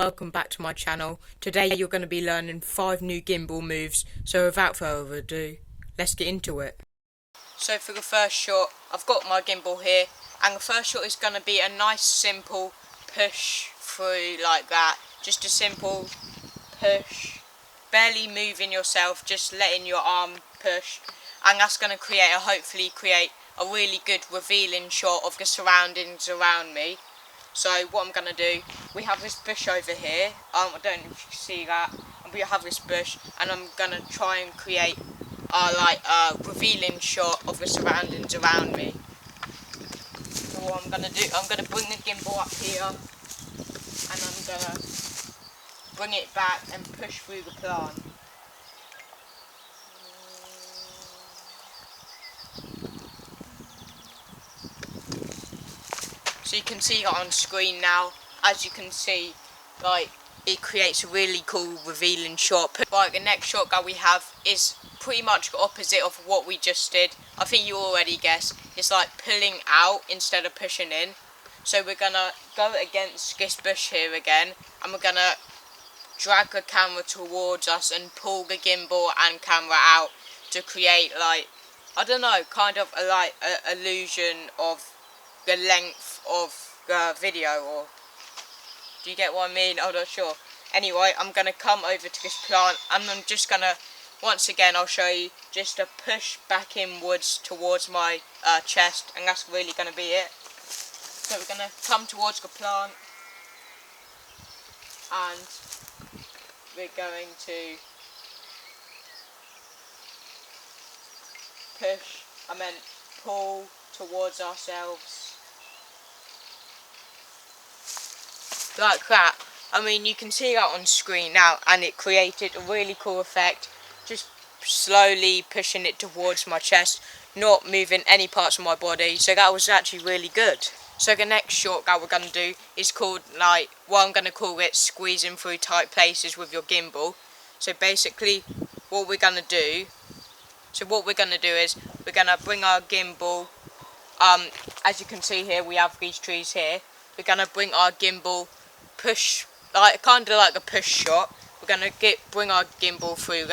Welcome back to my channel. Today you're going to be learning 5 new gimbal moves, so without further ado, let's get into it. So for the first shot, I've got my gimbal here, and the first shot is going to be a nice simple push through like that. Just a simple push, barely moving yourself, just letting your arm push, and that's going to hopefully create a really good revealing shot of the surroundings around me. So what I'm going to do, we have this bush over here, I don't know if you can see that, and we have this bush, and I'm going to try and create a revealing shot of the surroundings around me. So what I'm going to do, I'm going to bring the gimbal up here, and I'm going to bring it back and push through the plant. So you can see that on screen now. As you can see, it creates a really cool revealing shot. The next shot that we have is pretty much the opposite of what we just did. I think you already guessed. It's like pulling out instead of pushing in. So we're gonna go against this bush here again, and we're gonna drag the camera towards us and pull the gimbal and camera out to create kind of a illusion of the length of the video, or do you get what I mean? I'm not sure. Anyway, I'm going to come over to this plant, and I'm just going to, once again, I'll show you just a push back inwards towards my chest, and that's really going to be it. So we're going to come towards the plant, and we're going to pull towards ourselves. Like that. I mean, you can see that on screen now, and it created a really cool effect. Just slowly pushing it towards my chest, not moving any parts of my body, so that was actually really good. So the next shot that we're going to do is called, I'm going to call it squeezing through tight places with your gimbal. So basically what we're going to do is we're going to bring our gimbal, as you can see here, we have these trees here. We're going to bring our gimbal, push, kind of like a push shot. We're going to bring our gimbal through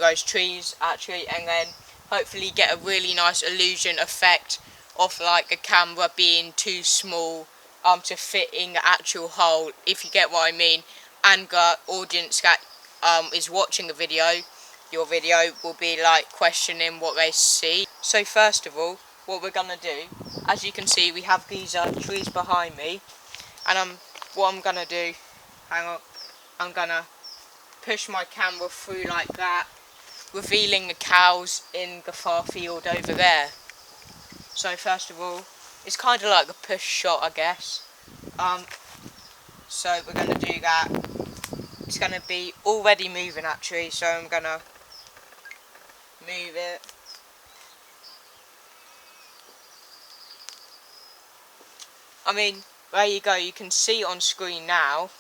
those trees actually, and then hopefully get a really nice illusion effect of a camera being too small to fit in the actual hole, if you get what I mean, and the audience that is watching the video, your video, will be questioning what they see. So first of all, what we're gonna do, as you can see, we have these trees behind me, and what I'm gonna do, I'm gonna push my camera through like that, revealing the cows in the far field over there. So first of all, it's kind of like a push shot, I guess. So we're gonna do that. It's gonna be already moving actually, so I'm gonna move it. I mean, there you go, you can see on screen now,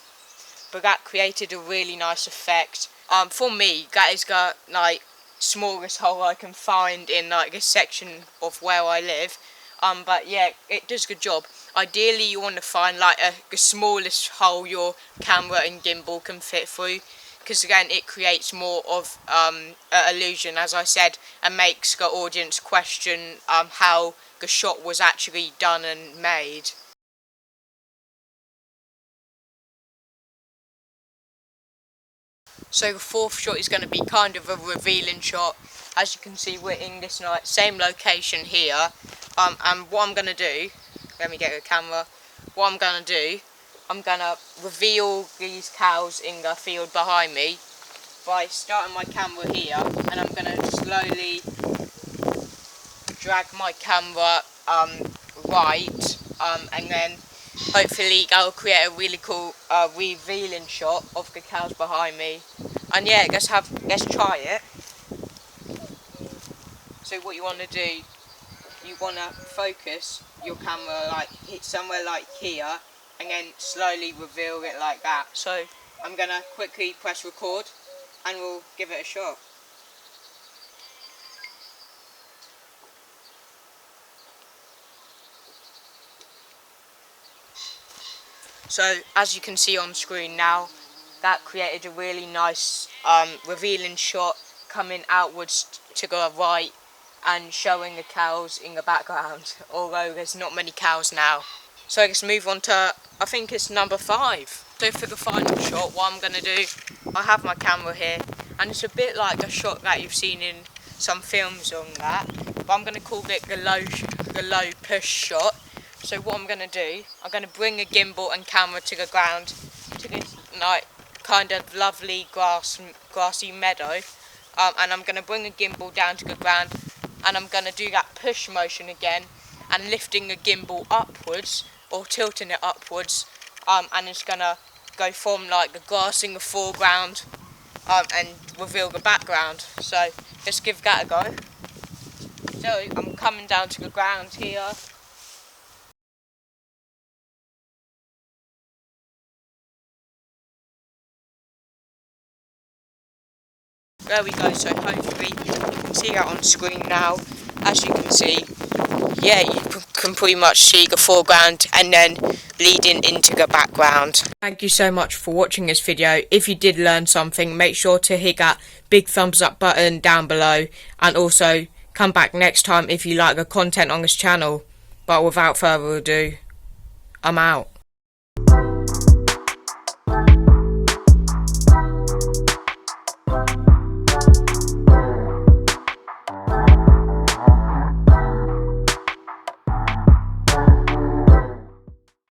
but that created a really nice effect. For me, that is the smallest hole I can find in this section of where I live. But yeah, it does a good job. Ideally you want to find the smallest hole your camera and gimbal can fit through, because again it creates more of an illusion, as I said, and makes the audience question how the shot was actually done and made. So the fourth shot is going to be kind of a revealing shot. As you can see, we're in this same location here, and what I'm going to do, let me get a camera, what I'm going to do, I'm going to reveal these cows in the field behind me by starting my camera here, and I'm going to slowly drag my camera right, and then hopefully that will create a really cool revealing shot of the cows behind me. And yeah, let's try it. So what you want to do, you want to focus your camera somewhere here, and then slowly reveal it like that. So I'm going to quickly press record, and we'll give it a shot. So as you can see on screen now, that created a really nice revealing shot coming outwards to the right and showing the cows in the background, although there's not many cows now. So let's move on to, I think it's number 5. So for the final shot, what I'm going to do, I have my camera here, and it's a bit like a shot that you've seen in some films on that, but I'm going to call it the low push shot. So what I'm going to do, I'm going to bring a gimbal and camera to the ground, to this like kind of lovely grassy meadow, and I'm going to bring a gimbal down to the ground, and I'm going to do that push motion again, and lifting the gimbal upwards, or tilting it upwards, and it's going to go from like the grass in the foreground, and reveal the background. So let's give that a go. So I'm coming down to the ground here. There we go, so hopefully you can see that on screen now. As you can see, yeah, you can pretty much see the foreground and then leading into the background. Thank you so much for watching this video. If you did learn something, make sure to hit that big thumbs up button down below, and also come back next time if you like the content on this channel. But without further ado, I'm out.